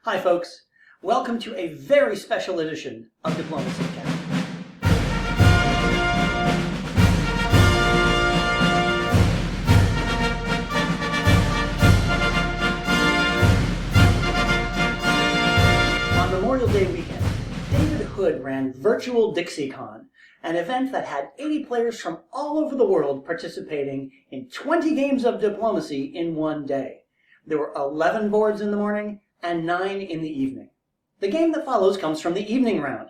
Hi, folks. Welcome to a very special edition of Diplomacy Cast. On Memorial Day weekend, David Hood ran virtual DixieCon, an event that had 80 players from all over the world participating in 20 games of diplomacy in one day. There were 11 boards in the morning and 9 in the evening. The game that follows comes from the evening round.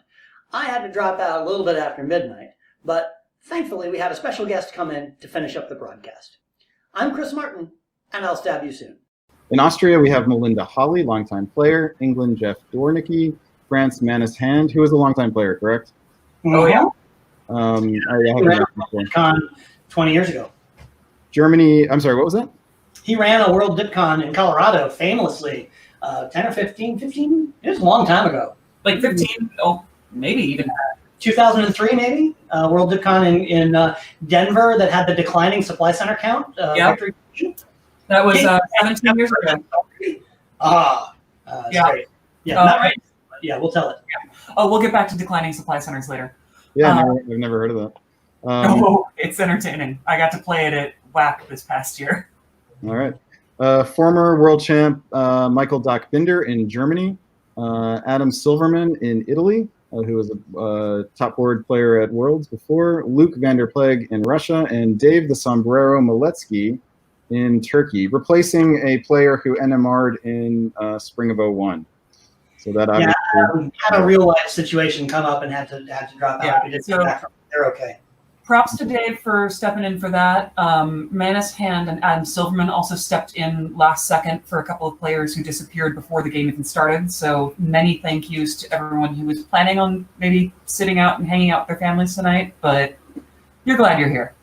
I had to drop out a little bit after midnight, but thankfully we had a special guest come in to finish up the broadcast. I'm Chris Martin, and I'll stab you soon. In Austria, we have Melinda Holley, longtime player. England, Jeff Dwornicki. France, Manus Hand, who is a longtime player, correct? Oh, yeah. He ran DipCon 20 years ago. Germany, I'm sorry, what was that? He ran a World DipCon in Colorado famously 10 or 15, it was a long time ago. Like 15, oh, maybe even. 2003, maybe? World DipCon in Denver that had the declining supply center count. Yeah. That was 17 years ago. Yeah. Great. Yeah, not right. Yeah, we'll tell it. Yeah. Oh, we'll get back to declining supply centers later. Yeah, I've never heard of that. Oh, it's entertaining. I got to play it at WAC this past year. All right. Former world champ Michael Binder in Germany. Adam Silverman in Italy, who was a top board player at Worlds before. Luke Vander Ploeg in Russia. And Dave the Sombrero Maletsky in Turkey, replacing a player who NMR'd in spring of 01. So that obviously had a real life situation come up and had to drop out. Yeah, We did come back from it. They're okay. Props to Dave for stepping in for that. Manus Hand and Adam Silverman also stepped in last second for a couple of players who disappeared before the game even started. So many thank yous to everyone who was planning on maybe sitting out and hanging out with their families tonight, but you're glad you're here.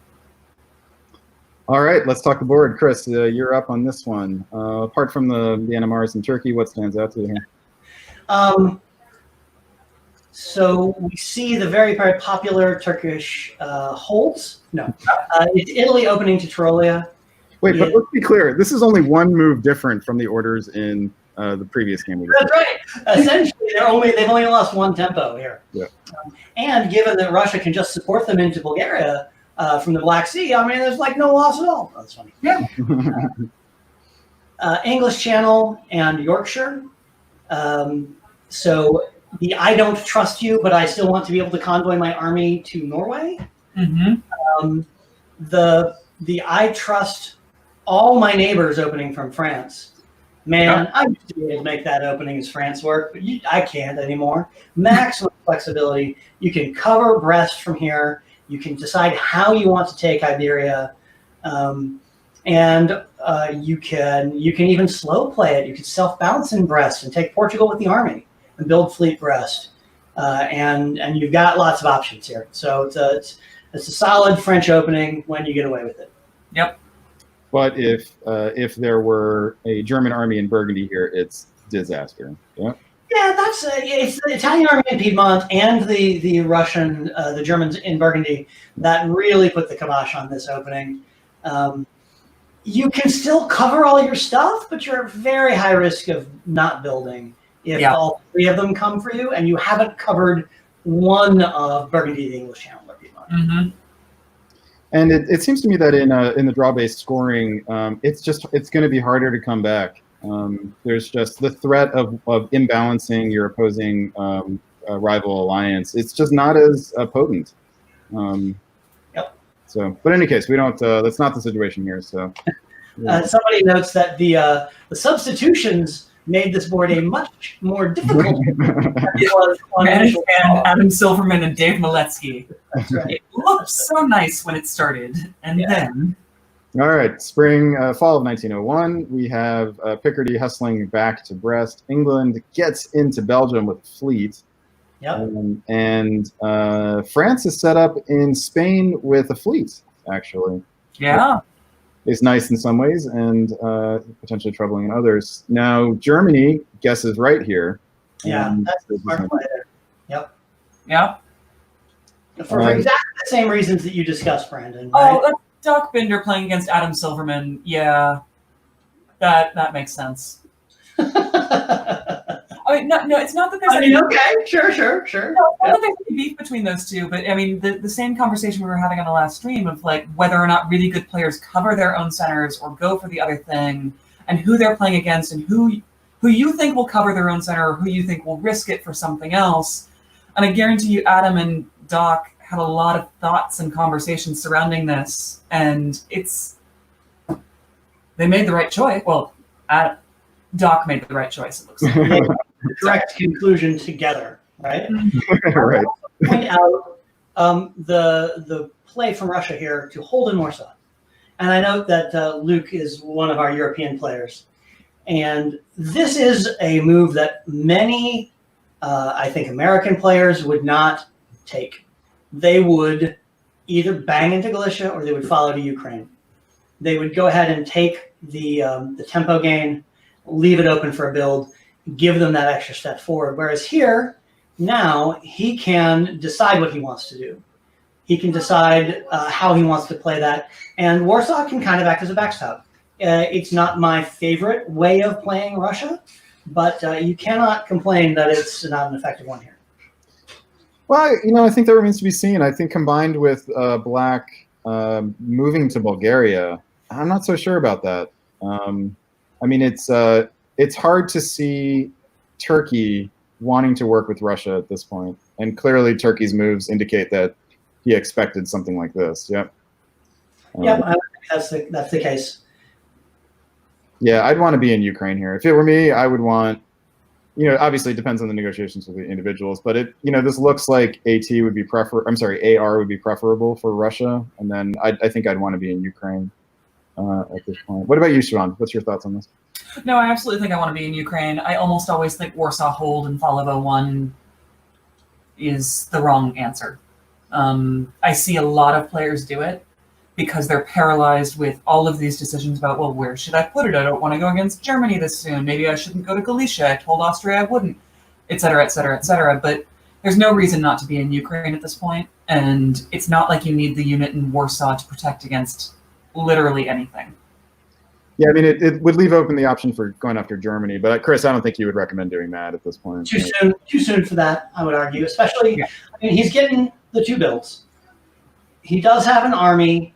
All right, let's talk the board. Chris, you're up on this one. Apart from the NMRs in Turkey, what stands out to you here? So we see the very, very popular Turkish holds. No, it's Italy opening to Tyrolia. Wait, but let's be clear. This is only one move different from the orders in the previous game. That's right. Essentially, they've only lost one tempo here. Yeah. And given that Russia can just support them into Bulgaria from the Black Sea, I mean, there's like no loss at all. Oh, that's funny. Yeah. English Channel and Yorkshire. So the I don't trust you, but I still want to be able to convoy my army to Norway. Mm-hmm. The I trust all my neighbors opening from France. Man, I used to be able to make that opening as France work, but I can't anymore. Maximum flexibility. You can cover Brest from here. You can decide how you want to take Iberia. And you can even slow play it. You can self-balance in Brest and take Portugal with the army and build fleet Brest. And you've got lots of options here. So it's a solid French opening when you get away with it. Yep. But if there were a German army in Burgundy here, it's disaster. Yeah. Yeah, it's the Italian army in Piedmont and the Russian, the Germans in Burgundy that really put the kibosh on this opening. You can still cover all your stuff, but you're at very high risk of not building if all three of them come for you, and you haven't covered one of Burgundy, the English Channel, or Piedmont. Mm-hmm. And it seems to me that in the draw-based scoring, it's going to be harder to come back. There's just the threat of imbalancing your opposing rival alliance. It's just not as potent. So, but in any case, we don't. That's not the situation here. So, somebody notes that the substitutions made this board a much more difficult. Manus Hand, Adam Silverman, and Dave Maletsky. That's right. It looked so nice when it started, and then. All right, fall of 1901. We have Picardy hustling back to Brest. England gets into Belgium with a fleet. Yep. And France is set up in Spain with a fleet, actually. Yeah. It's nice in some ways and potentially troubling in others. Now, Germany guesses right here. Yeah, that's the smart play there. Yep. Yeah. For exactly the same reasons that you discussed, Brandon. Right? Oh, Doc Binder playing against Adam Silverman. Yeah, that makes sense. no, it's not that there's. I mean, okay, sure. No, it's not that there's any beef between those two, but I mean, the same conversation we were having on the last stream of like whether or not really good players cover their own centers or go for the other thing, and who they're playing against, and who you think will cover their own center, or who you think will risk it for something else. And I guarantee you, Adam and Doc had a lot of thoughts and conversations surrounding this, and they made the right choice. Well, Doc made the right choice, it looks like. The correct conclusion together, right? Right. Point out the play from Russia here to hold in Warsaw. And I note that Luke is one of our European players. And this is a move that many, I think, American players would not take. They would either bang into Galicia or they would follow to Ukraine. They would go ahead and take the tempo gain, leave it open for a build, give them that extra step forward. Whereas here, now, he can decide what he wants to do. He can decide how he wants to play that. And Warsaw can kind of act as a backstop. It's not my favorite way of playing Russia, but you cannot complain that it's not an effective one here. Well, I think that remains to be seen. I think combined with Black moving to Bulgaria, I'm not so sure about that. I mean, it's hard to see Turkey wanting to work with Russia at this point, and clearly Turkey's moves indicate that he expected something like this. Yep. Yeah, I think that's the case. Yeah, I'd want to be in Ukraine here. If it were me, I would want. Obviously it depends on the negotiations with the individuals, but this looks like AR would be preferable for Russia, and then I think I'd want to be in Ukraine at this point. What about you, Siobhan? What's your thoughts on this? No, I absolutely think I want to be in Ukraine. I almost always think Warsaw hold and follow 01 is the wrong answer. I see a lot of players do it because they're paralyzed with all of these decisions about, well, where should I put it? I don't want to go against Germany this soon. Maybe I shouldn't go to Galicia. I told Austria I wouldn't, et cetera, et cetera, et cetera. But there's no reason not to be in Ukraine at this point, and it's not like you need the unit in Warsaw to protect against literally anything. Yeah, I mean, it would leave open the option for going after Germany, but Chris, I don't think you would recommend doing that at this point. Too soon for that, I would argue. Especially, I mean, he's getting the two builds. He does have an army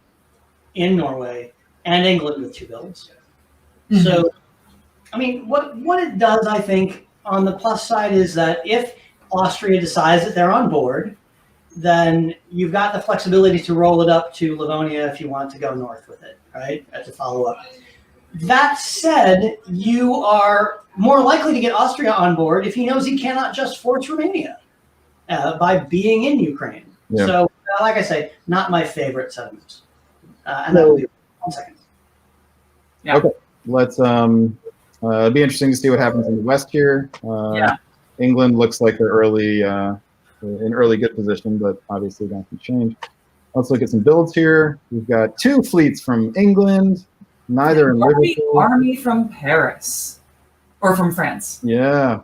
in Norway and England with two builds. Mm-hmm. So, I mean, what it does, I think, on the plus side is that if Austria decides that they're on board, then you've got the flexibility to roll it up to Livonia if you want to go north with it, right? To follow up. That said, you are more likely to get Austria on board if he knows he cannot just force Romania by being in Ukraine. Yeah. So, like I say, not my favorite settlements. And that will be 1 second. Yeah. Okay. Let's it'll be interesting to see what happens in the West here. England looks like they're in early good position, but obviously that can change. Let's look at some builds here. We've got 2 fleets from England, neither in Liverpool. Army from Paris or from France. Yeah.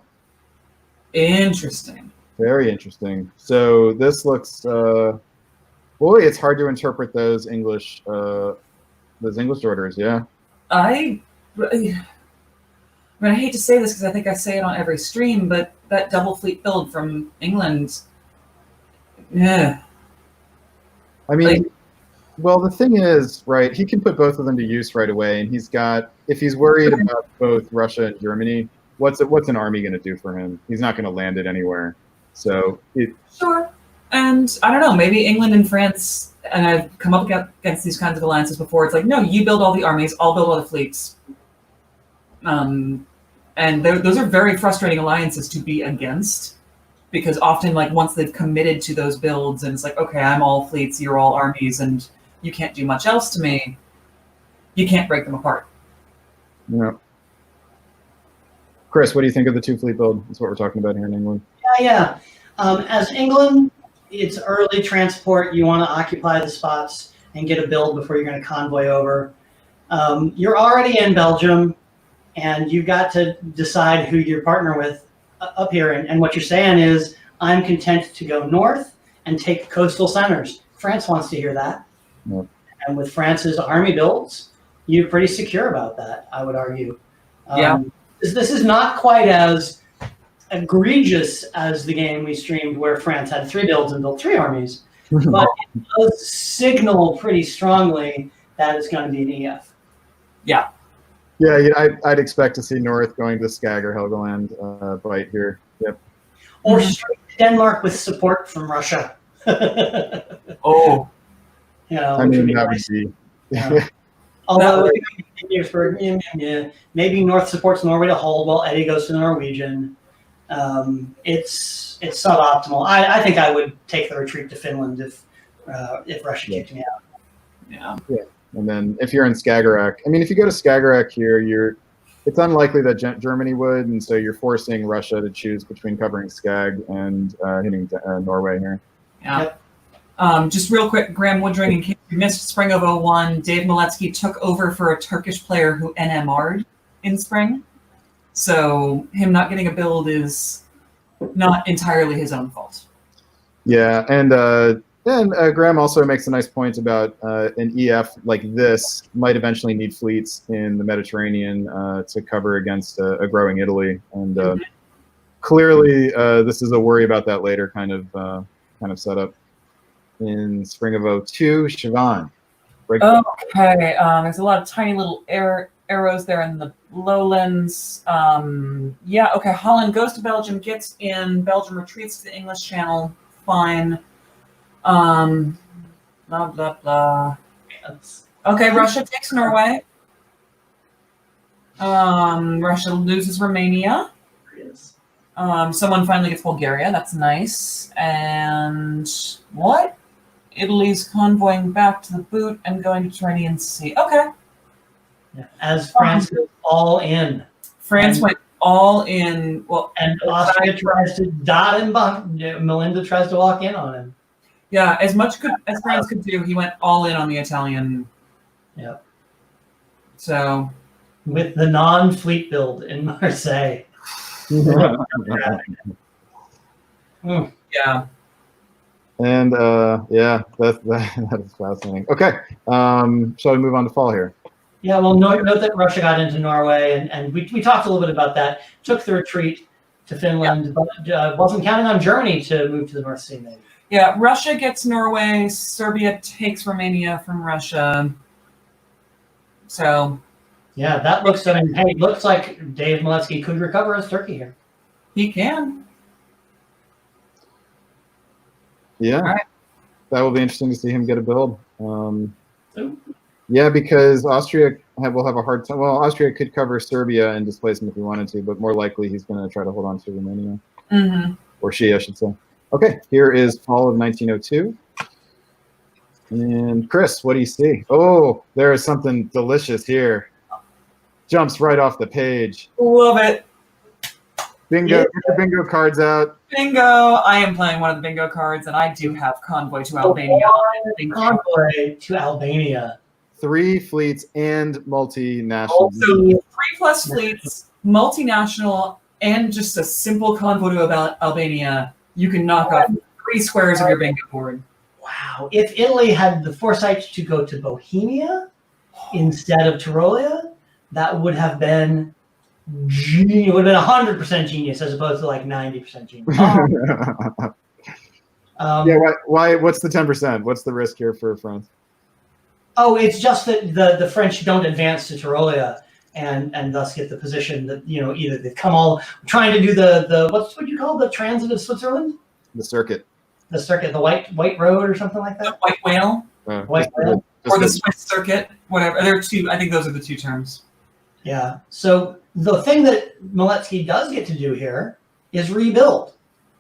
Interesting. Very interesting. So this looks boy, it's hard to interpret those English orders. Yeah. I mean, I hate to say this because I think I say it on every stream, but that double fleet build from England, yeah. I mean, well, the thing is, right, he can put both of them to use right away, and if he's worried about both Russia and Germany, what's an army going to do for him? He's not going to land it anywhere. So Sure. And I don't know, maybe England and France, and I've come up against these kinds of alliances before, it's like, no, you build all the armies, I'll build all the fleets. And those are very frustrating alliances to be against, because often, like, once they've committed to those builds, and it's like, okay, I'm all fleets, you're all armies, and you can't do much else to me, you can't break them apart. Yeah. Chris, what do you think of the 2 fleet build? That's what we're talking about here in England. Yeah. As England, it's early transport. You want to occupy the spots and get a build before you're going to convoy over. You're already in Belgium, and you've got to decide who you partner with up here. And what you're saying is, I'm content to go north and take coastal centers. France wants to hear that. Yep. And with France's army builds, you're pretty secure about that, I would argue. Yeah. This is not quite as egregious as the game we streamed where France had 3 builds and built 3 armies, but it does signal pretty strongly that it's going to be an EF. Yeah. Yeah, I'd expect to see North going to Skag or Helgoland bite here. Yep. Or straight to Denmark with support from Russia. Oh. You know, I mean, would that nice. would be. Yeah. Although maybe North supports Norway to hold while Eddie goes to the Norwegian. It's suboptimal. I think I would take the retreat to Finland if Russia kicked me out. Yeah. And then if you're in Skagerrak, I mean, if you go to Skagerrak here, it's unlikely that Germany would, and so you're forcing Russia to choose between covering Skag and hitting Norway here. Yeah. Just real quick, Graham Woodring, in case you missed Spring of 01, Dave Maletsky took over for a Turkish player who NMR'd in Spring. So him not getting a build is not entirely his own fault. Yeah, and Graham also makes a nice point about an EF like this might eventually need fleets in the Mediterranean to cover against a growing Italy, and clearly this is a worry about that later kind of setup. In Spring of 02, Siobhan. Okay, there's a lot of tiny little arrows there in the lowlands. Yeah, okay, Holland goes to Belgium, gets in, Belgium retreats to the English Channel, fine. Blah, blah, blah. Okay, Russia takes Norway. Russia loses Romania. Someone finally gets Bulgaria, that's nice. And what? Italy's convoying back to the boot and going to Tyrrhenian Sea. Okay. As France goes all in. France went all in. Well, and Austria tries to dot him, Melinda tries to walk in on him. Yeah, as much as France could do, he went all in on the Italian. Yeah. So. With the non-fleet build in Marseille. Yeah. And that is fascinating. Okay, shall we move on to fall here? Yeah, well, note that Russia got into Norway, and we talked a little bit about that. Took the retreat to Finland, but wasn't counting on Germany to move to the North Sea, maybe. Yeah, Russia gets Norway. Serbia takes Romania from Russia. So. Yeah, that looks. I mean, hey, looks like Dave Maletsky could recover as Turkey here. He can. Yeah, right. That will be interesting to see him get a build. Yeah, because Austria will have a hard time. Well, Austria could cover Serbia and displace him if he wanted to, but more likely he's going to try to hold on to Romania. Mm-hmm. Or she, I should say. Okay, here is fall of 1902. And Chris, what do you see? Oh, there is something delicious here. Jumps right off the page. Love it. Bingo, yeah. Get your bingo cards out. Bingo. I am playing one of the bingo cards, and I do have Convoy to Albania. Convoy to Albania. 3 fleets and multinational. Also, 3+ fleets, multinational, and just a simple convoy to Albania. You can knock off 3 squares of your bingo board. Wow. If Italy had the foresight to go to Bohemia instead of Tyrolia, that would have been it would have been 100% genius as opposed to like 90% genius. Yeah, why? What's the 10%? What's the risk here for France? Oh, it's just that the French don't advance to Tyrolia and thus get the position that, either they come all trying to do the what you call the transit of Switzerland? The circuit. The circuit, the white road or something like that? The white whale? White whale. Or the Swiss circuit, whatever. There are 2, I think those are the 2 terms. Yeah. So the thing that Maletsky does get to do here is rebuild.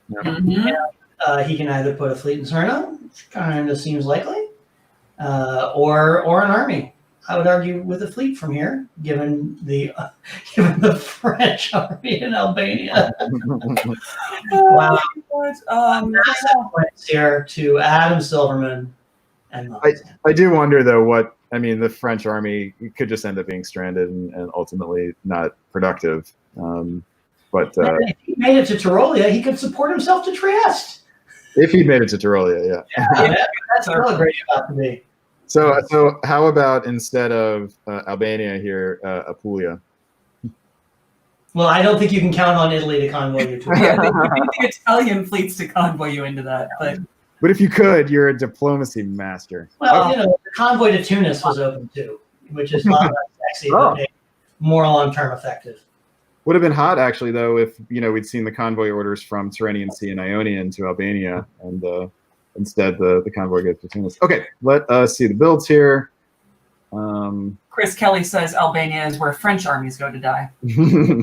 Yeah. Mm-hmm. He can either put a fleet in Suriname, which kind of seems likely, or an army. I would argue with a fleet from here, given the French army in Albania. Wow. Massive points here to Adam Silverman and Manus Hand. I do wonder though the French army could just end up being stranded and ultimately not productive. But if he made it to Tyrolia, he could support himself to Trieste. If he'd made it to Tyrolia, yeah, that's really great about to be. So how about instead of Albania here, Apulia? Well, I don't think you can count on Italy to convoy you to it. Yeah, you need the Italian fleets to convoy you into that. But if you could, you're a diplomacy master. Well, the convoy to Tunis was open too, which is a lot less sexy, but more long-term effective. Would have been hot, actually, though, if we'd seen the convoy orders from Tyrrhenian Sea and Ionian to Albania, and instead the convoy goes to Tunis. Okay, let us see the builds here. Chris Kelly says Albania is where French armies go to die. We'll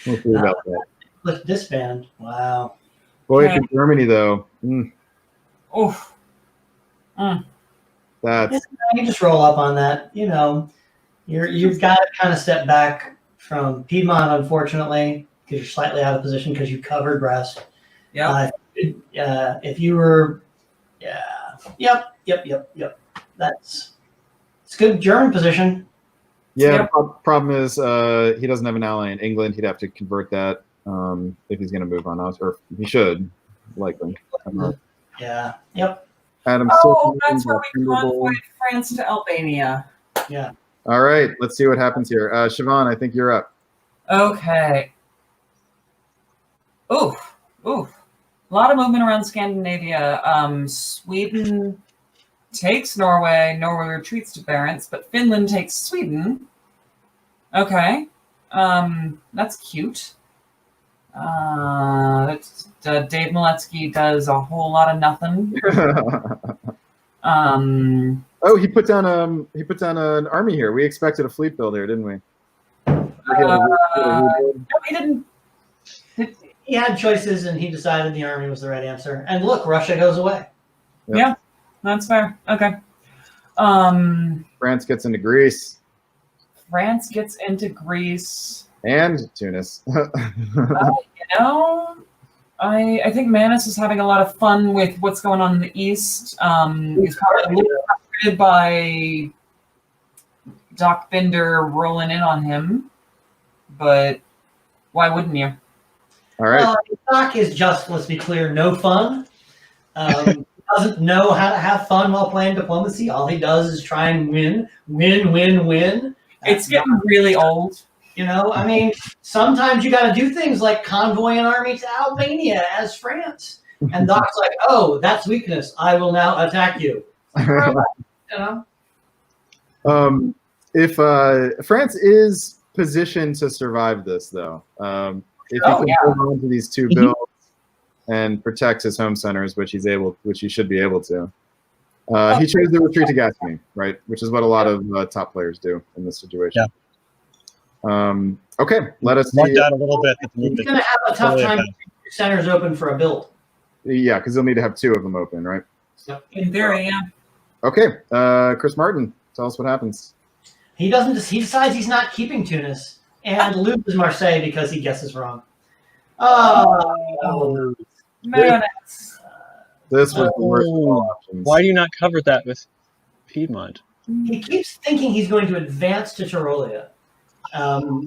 see about that. With disband, wow. Boy, for Germany, though. Oof. That's You just roll up on that. You've got to kind of step back from Piedmont, unfortunately, because you're slightly out of position because you covered Brest. Yeah. If you were, yep. It's good German position. Yeah. The problem is he doesn't have an ally in England. He'd have to convert that if he's going to move on us, or he should likely. Yeah. Yep. Adam. That's where we convoyed France to Albania. Yeah. All right. Let's see what happens here. Siobhan, I think you're up. Okay. Oof. A lot of movement around Scandinavia. Sweden takes Norway. Norway retreats to Barents, but Finland takes Sweden. Okay. That's cute. Dave Maletsky does a whole lot of nothing. Oh, he put down an army here. We expected a fleet build here, didn't we? No, he didn't. He had choices, and he decided the army was the right answer. And look, Russia goes away. Yep. Yeah, that's fair. Okay. France gets into Greece. France gets into Greece. And Tunis. I think Manus is having a lot of fun with what's going on in the East. He's probably a little frustrated by Doc Binder rolling in on him, but why wouldn't you? All right. Doc is just, let's be clear, no fun. Doesn't know how to have fun while playing diplomacy. All he does is try and win. It's getting really old. Sometimes you got to do things like convoy an army to Albania as France. And Doc's like, oh, that's weakness. I will now attack you. If France is positioned to survive this, though, if he can hold on to these two builds and protect his home centers, which he should be able to, he chose to retreat to Gascony, right? Which is what a lot of top players do in this situation. Yeah. Okay, let us see. Down a little bit. He's going to have a tough time keeping your centers open for a build. Yeah, because he'll need to have two of them open, right? Yep. In theory, yeah. Okay, Chris Martin, tell us what happens. He decides he's not keeping Tunis and loses Marseille because he guesses wrong. Oh, man. This was the worst of all options. Why do you not cover that with Piedmont? He keeps thinking he's going to advance to Tyrolia.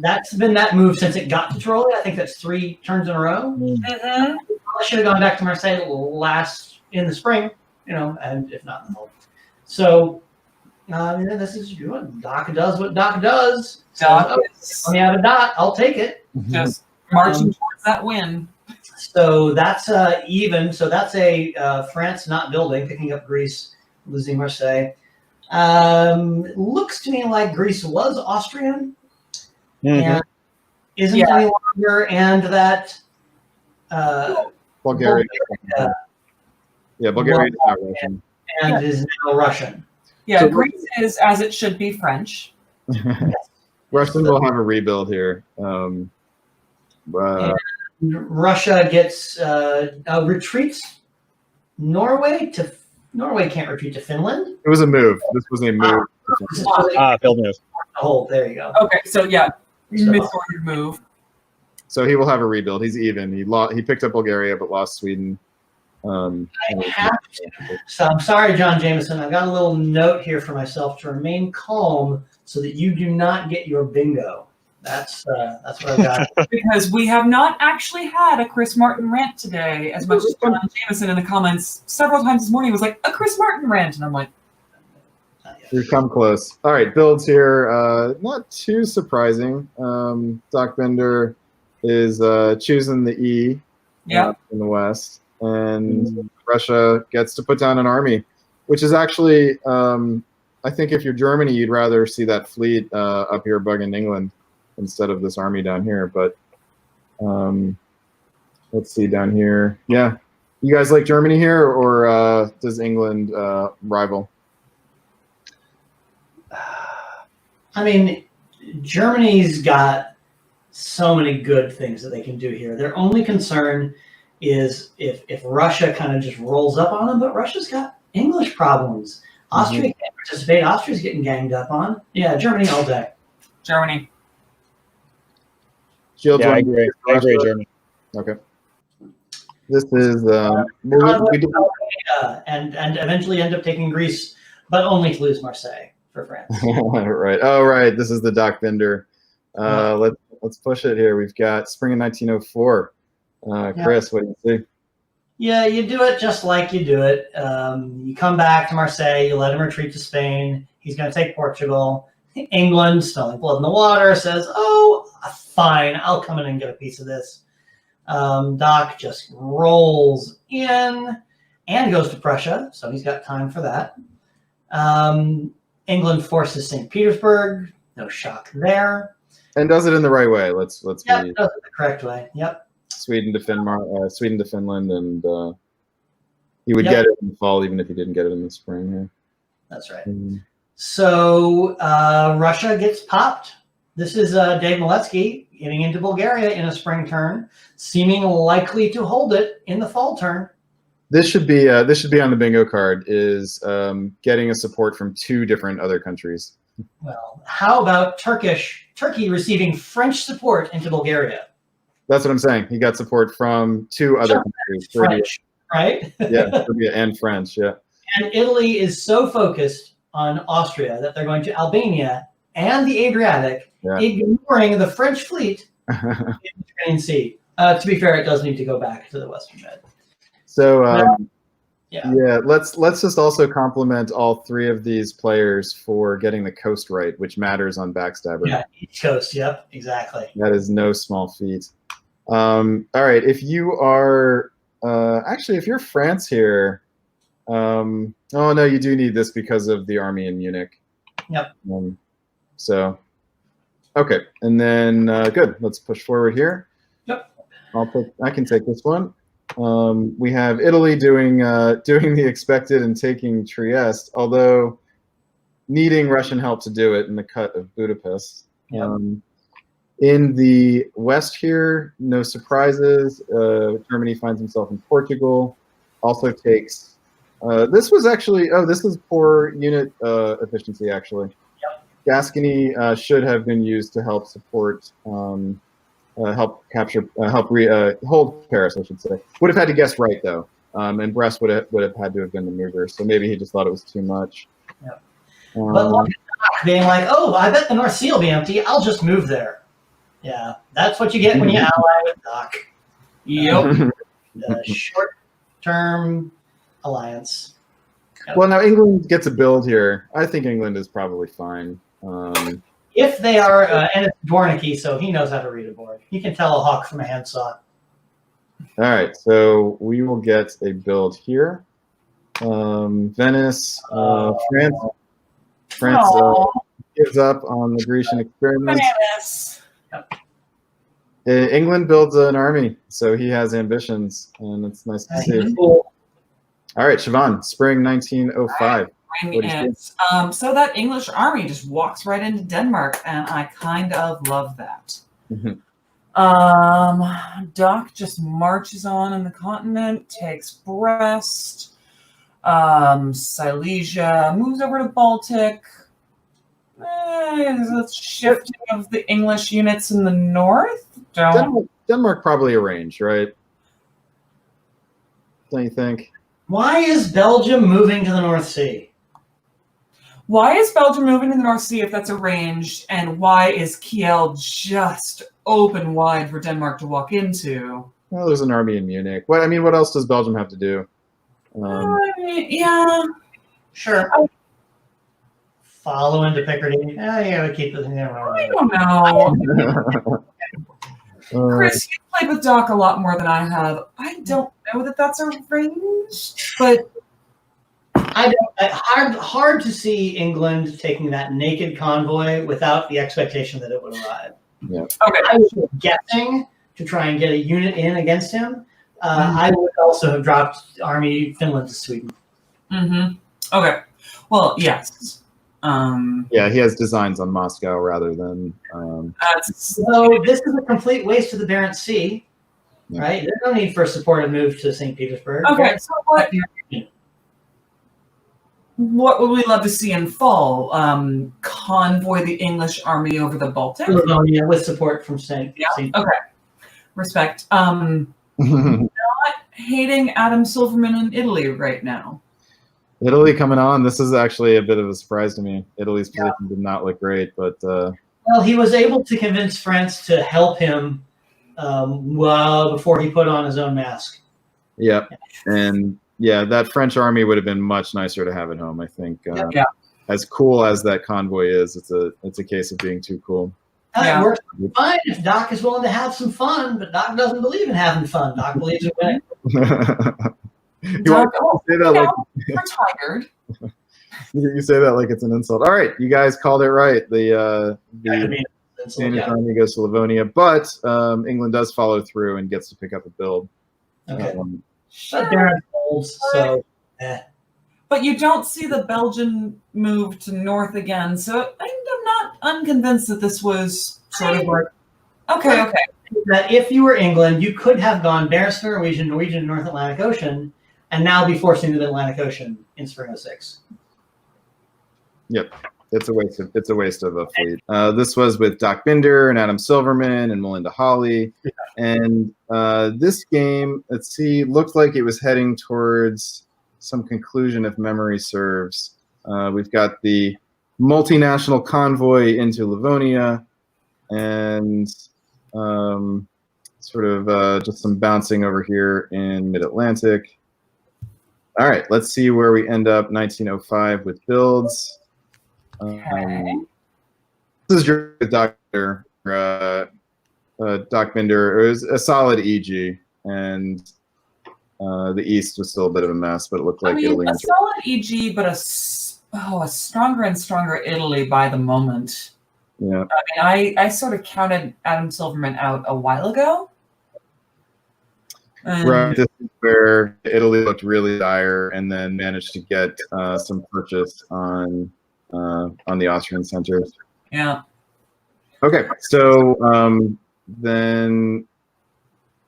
That's been that move since it got to Tyrolia. I think that's 3 turns in a row. Mm-hmm. I should have gone back to Marseille last in the spring, and if not in the fall. So, this is what Doc does. What Doc does. Doc when you have a dot, I'll take it. Just marching towards that win. So that's even. So that's a France not building, picking up Greece, losing Marseille. Looks to me like Greece was Austrian. And isn't any longer, and that Bulgaria. Bulgaria is not Russian. And is now Russian. Yeah, So Greece is, as it should be, French. Russian will have a rebuild here. Russia gets retreats. Norway can't retreat to Finland. It was a move. This was a move. Field move. Oh, there you go. Okay, so misordered move. So he will have a rebuild. He's even. He picked up Bulgaria but lost Sweden. I have to. So I'm sorry, John Jameson. I've got a little note here for myself to remain calm so that you do not get your bingo. That's what I've got. Because we have not actually had a Chris Martin rant today, as much as John Jameson in the comments several times this morning was like, a Chris Martin rant. And I'm like, We've come close. All right, builds here. Not too surprising. Doc Bender is choosing the E in the West, and Russia gets to put down an army, which is actually, I think if you're Germany, you'd rather see that fleet up here bugging England instead of this army down here. But let's see down here. Yeah, you guys like Germany here, or does England rival? I mean, Germany's got so many good things that they can do here. Their only concern is if Russia kind of just rolls up on them, but Russia's got English problems. Austria can't participate. Austria's getting ganged up on. Yeah, Germany all day. Germany. Shields Yeah, I agree. I agree, Germany. Okay. This is and eventually end up taking Greece, but only to lose Marseille for France. Right. Oh, right. This is the Doc Bender. Let's push it here. We've got spring of 1904. Chris, what do you see? Yeah, you do it just like you do it. You come back to Marseille, you let him retreat to Spain. He's going to take Portugal. England, smelling blood in the water, says, oh, fine, I'll come in and get a piece of this. Doc just rolls in and goes to Prussia, so he's got time for that. England forces St. Petersburg. No shock there. And does it in the right way. Let's does it the correct way. Yep. Sweden to Finland, and he would get it in the fall, even if he didn't get it in the spring. Yeah. That's right. So Russia gets popped. This is Dave Maletsky getting into Bulgaria in a spring turn, seeming likely to hold it in the fall turn. This should be on the bingo card. Is getting a support from two different other countries. Well, how about Turkey receiving French support into Bulgaria? That's what I'm saying. He got support from two other countries. French, right? Yeah, Serbia and French, yeah. And Italy is so focused on Austria that they're going to Albania and the Adriatic, ignoring the French fleet in the Mediterranean Sea. To be fair, it does need to go back to the Western Med. So, let's just also compliment all three of these players for getting the coast right, which matters on Backstabber. Yeah, each coast, yep, exactly. That is no small feat. All right, if you are if you're France here, oh no, you do need this because of the army in Munich. Yep. So, okay, and then good. Let's push forward here. Yep. I can take this one. We have Italy doing the expected and taking Trieste, although needing Russian help to do it in the cut of Budapest. Yep. In the west here, no surprises. Germany finds himself in Portugal. Also takes. This was actually. Oh, this is poor unit efficiency actually. Yep. Gascony should have been used to help support. Help capture, hold Paris, I should say. Would have had to guess right though, and Brest would have had to have been the mover. So maybe he just thought it was too much. Yeah. But look at Doc being like, "Oh, I bet the North Sea will be empty. I'll just move there." Yeah, that's what you get when you ally with Doc. Yep. The short-term alliance. Yep. Well, now England gets a build here. I think England is probably fine. If they are, and it's Dwornicki, so he knows how to read a board. He can tell a hawk from a handsaw. All right, so we will get a build here. Venice, France gives up on the Grecian experiment. England builds an army, so he has ambitions, and it's nice to see. Cool. All right, Siobhan, spring 1905. So that English army just walks right into Denmark, and I kind of love that. Doc just marches on in the continent, takes Brest, Silesia, moves over to Baltic. There's a shifting of the English units in the north. Denmark probably arranged, right? Don't you think? Why is Belgium moving to the North Sea? Why is Belgium moving to the North Sea if that's arranged? And why is Kiel just open wide for Denmark to walk into? Well, there's an army in Munich. What else does Belgium have to do? Yeah. Sure. follow into Picardy. Oh, yeah, we keep this. I don't know. Chris, you played with Doc a lot more than I have. I don't know that that's arranged, but hard to see England taking that naked convoy without the expectation that it would arrive. Yeah. okay. I was guessing to try and get a unit in against him. I would also have dropped Army Finland to Sweden. Mm-hmm. Okay. Well, yes. Yeah, he has designs on Moscow rather than. So this is a complete waste of the Barents Sea, Yeah. right? There's no need for a supported move to St. Petersburg. Okay, so what would we love to see in fall? Convoy the English army over the Baltic? Livonia with support from St. Yeah. Okay. Respect. Not hating Adam Silverman in Italy right now. Italy coming on. This is actually a bit of a surprise to me. Italy's position did not look great, but well, he was able to convince France to help him before he put on his own mask. yeah, and yeah, that French army would have been much nicer to have at home. I think. As cool as that convoy is, it's a case of being too cool. It works fine if Doc is willing to have some fun, but Doc doesn't believe in having fun. Doc believes in winning. You want to say that like retired. you say that like it's an insult. All right, you guys called it right. The Spanish army goes to Livonia, but England does follow through and gets to pick up a build. Okay. But they're old, so. But you don't see the Belgian move to north again, so I'm not unconvinced that this was sort of like okay. That if you were England, you could have gone Barents to Norwegian, and North Atlantic Ocean, and now be forced into the Atlantic Ocean in spring '06. Yep, it's a waste of a fleet. This was with Doc Binder and Adam Silverman and Melinda Holley, and this game, let's see, looked like it was heading towards some conclusion if memory serves. We've got the multinational convoy into Livonia and sort of just some bouncing over here in mid-Atlantic. All right, let's see where we end up 1905 with builds. This is your Dr. Doc Binder. It was a solid EG, and the East was still a bit of a mess, but it looked like Italy. A solid EG, but a stronger and stronger Italy by the moment. Yeah. I mean, I sort of counted Adam Silverman out a while ago. Right. This is where Italy looked really dire, and then managed to get some purchase on the Austrian centers. Yeah. Okay, so then.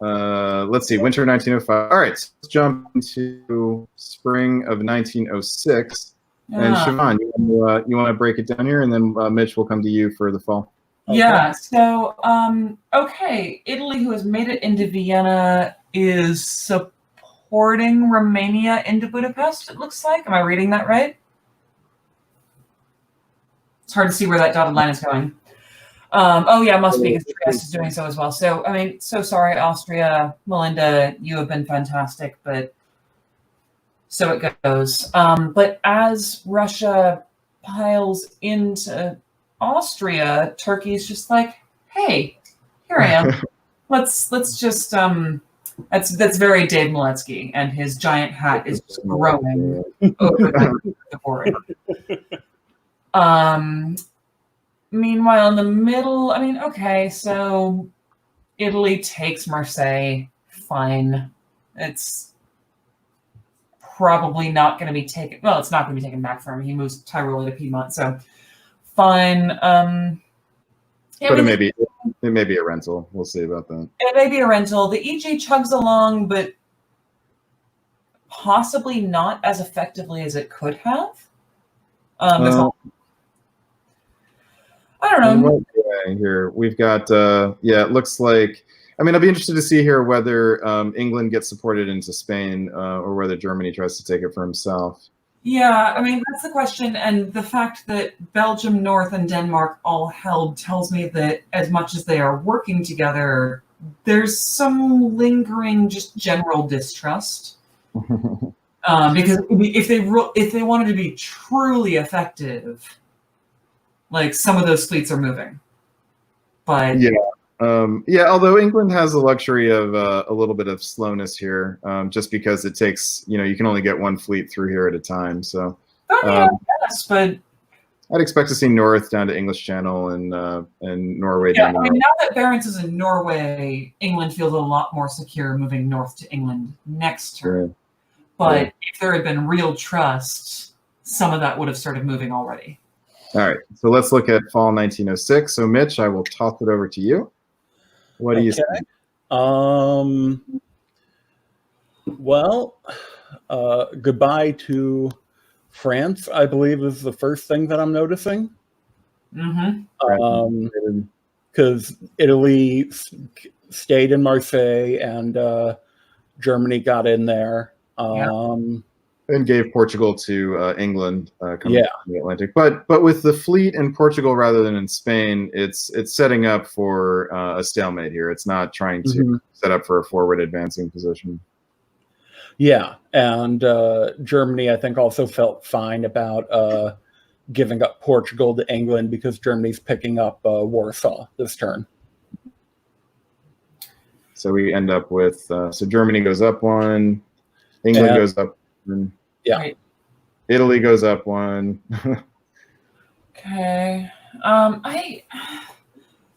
Let's see, winter 1905. All right, so let's jump into spring of 1906. And Siobhan, you want to break it down here, and then Mitch will come to you for the fall. Yeah. So, okay, Italy, who has made it into Vienna, is supporting Romania into Budapest. It looks like. Am I reading that right? It's hard to see where that dotted line is going. Oh yeah, must be because Trieste is doing so as well. So I mean, so sorry, Austria, Melinda, you have been fantastic, but so it goes. But as Russia piles into Austria, Turkey's just like, hey, here I am. let's just that's very Dave Maletsky, and his giant hat is just growing over the board. Meanwhile, in the middle, I mean, okay, so Italy takes Marseille. Fine. It's probably not going to be taken. Well, it's not going to be taken back from him. He moves Tyrol to Piedmont, so fine. Yeah, but it may be a rental. We'll see about that. It may be a rental. The EG chugs along, but possibly not as effectively as it could have. I don't know. Here we've got, it looks like, I mean, I'll be interested to see here whether England gets supported into Spain or whether Germany tries to take it for himself. Yeah, I mean, that's the question. And the fact that Belgium, North, and Denmark all held tells me that as much as they are working together, there's some lingering just general distrust. Because if they wanted to be truly effective, Like some of those fleets are moving, but although England has the luxury of a little bit of slowness here, just because it takes, you can only get one fleet through here at a time. So yes, but I'd expect to see north down to English Channel and Norway down to now that Barents is in Norway, England feels a lot more secure moving north to England next turn. But if there had been real trust, some of that would have started moving already. All right, so let's look at fall 1906. So Mitch, I will toss it over to you. What do you think? Well, goodbye to France, I believe, is the first thing that I'm noticing. Because Italy stayed in Marseille and Germany got in there. And gave Portugal to England coming from the Atlantic. But with the fleet in Portugal rather than in Spain, it's setting up for a stalemate here. It's not trying to set up for a forward advancing position. Yeah, and Germany, I think, also felt fine about giving up Portugal to England because Germany's picking up Warsaw this turn. So we end up with, so Germany goes up one, England goes up one, Italy goes up one. Okay.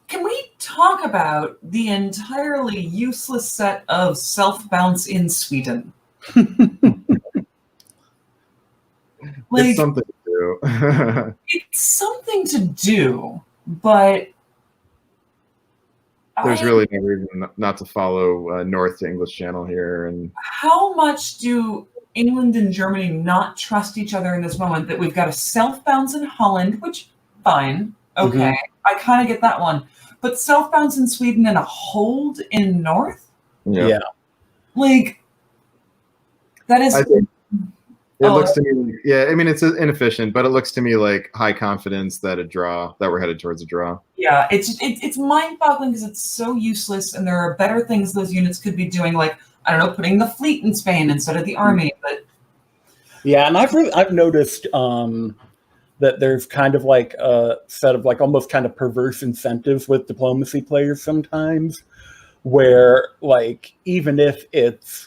Can we talk about the entirely useless set of self-bounce in Sweden? It's something to do. It's something to do, but there's really no reason not to follow north to English Channel here. And how much do England and Germany not trust each other in this moment that we've got a self-bounce in Holland, which, fine, okay, I kind of get that one. But self-bounce in Sweden and a hold in North? Yeah. Like, that is... It looks to me, I mean, it's inefficient, but it looks to me like high confidence that we're headed towards a draw. Yeah, it's mind-boggling because it's so useless, and there are better things those units could be doing, like, I don't know, putting the fleet in Spain instead of the army. But yeah, and I've noticed that there's kind of like a set of like almost kind of perverse incentives with diplomacy players sometimes, where like even if it's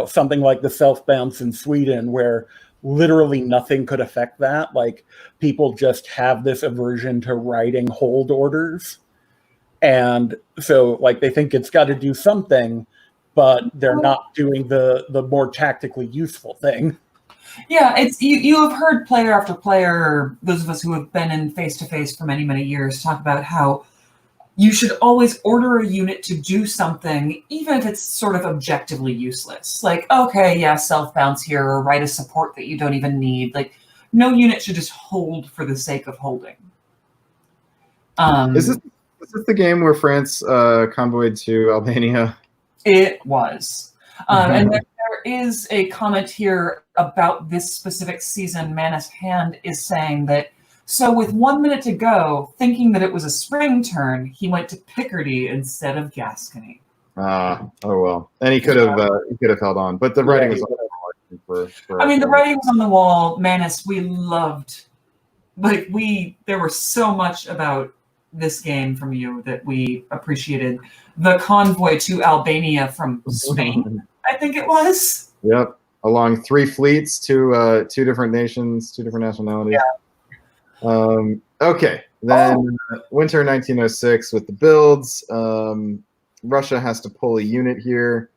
something like the self-bounce in Sweden where literally nothing could affect that. Like people just have this aversion to writing hold orders. And so like they think it's got to do something, but they're not doing the more tactically useful thing. Yeah, it's you have heard player after player, those of us who have been in face-to-face for many, many years, talk about how you should always order a unit to do something, even if it's sort of objectively useless. Like, okay, yeah, self-bounce here, or write a support that you don't even need. Like, no unit should just hold for the sake of holding. Is this the game where France convoyed to Albania? It was. And there is a comment here about this specific season. Manus Hand is saying that, so with 1 minute to go, thinking that it was a spring turn, he went to Picardy instead of Gascony. Oh well, and he could have held on, but the writing was on the wall. The writing was on the wall. Manus, we loved, there was so much about this game from you that we appreciated. The convoy to Albania from Spain, I think it was. Yep, along 3 fleets to 2 different nations, 2 different nationalities. Yeah. Okay, then winter 1906 with the builds. Russia has to pull a unit here,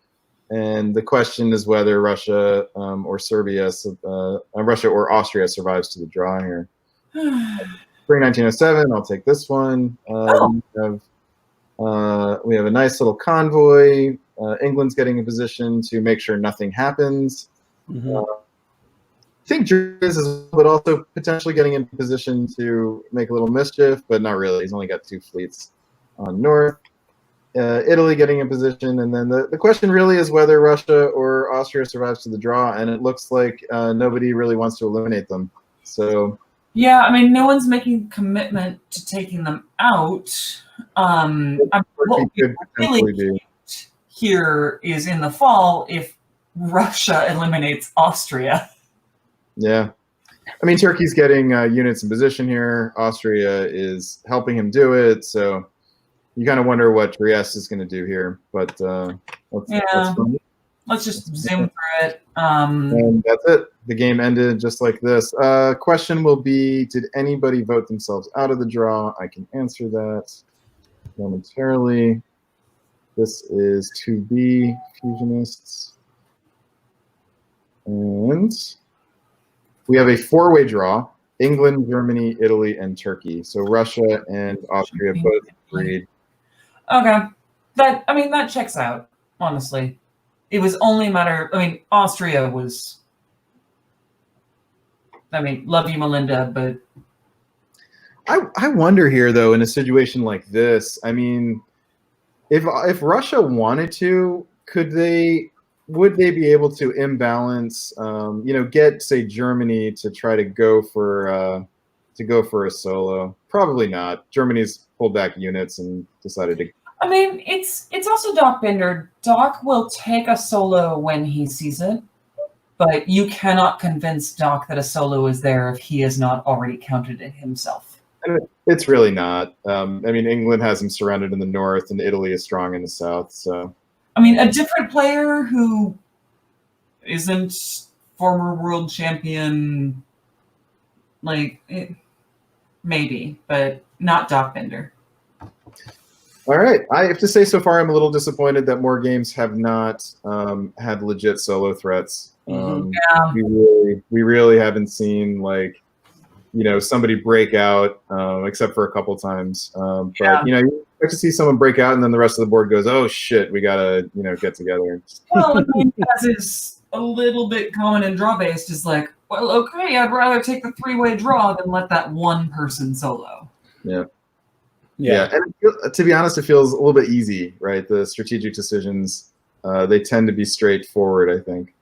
and the question is whether Russia or Russia or Austria survives to the draw here. Spring 1907, I'll take this one. We have a nice little convoy. England's getting a position to make sure nothing happens. I think Judas is, but also potentially getting in position to make a little mischief, but not really. He's only got 2 fleets on north. Italy getting in position, and then the question really is whether Russia or Austria survives to the draw, and it looks like nobody really wants to eliminate them. So yeah, I mean, no one's making a commitment to taking them out. What we really need here is in the fall if Russia eliminates Austria. Yeah. I mean, Turkey's getting units in position here. Austria is helping him do it. So you kind of wonder what Trieste is going to do here. But let's just zoom through it. And that's it. The game ended just like this. Question will be, did anybody vote themselves out of the draw? I can answer that momentarily. This is 2B Fusionists. And we have a 4-way draw. England, Germany, Italy, and Turkey. So Russia and Austria both agreed. Okay. That checks out, honestly. It was only a matter, Austria was, love you, Melinda, but... I wonder here, though, in a situation like this, I mean, if Russia wanted to, would they be able to imbalance, get, say, Germany to try to go for a solo? Probably not. Germany's pulled back units and decided to... it's also Doc Binder. Doc will take a solo when he sees it, but you cannot convince Doc that a solo is there if he has not already counted it himself. It's really not. England has him surrounded in the north, and Italy is strong in the south. So, a different player who isn't former world champion, maybe, but not Doc Binder. All right. I have to say, so far, I'm a little disappointed that more games have not had legit solo threats. We really haven't seen somebody break out, except for a couple times. But you expect to see someone break out, and then the rest of the board goes, "Oh shit, we gotta get together." Well, as is a little bit common in draw based, is like, well, okay, I'd rather take the 3-way draw than let that one person solo. Yeah, and to be honest, it feels a little bit easy, right? The strategic decisions, they tend to be straightforward, I think.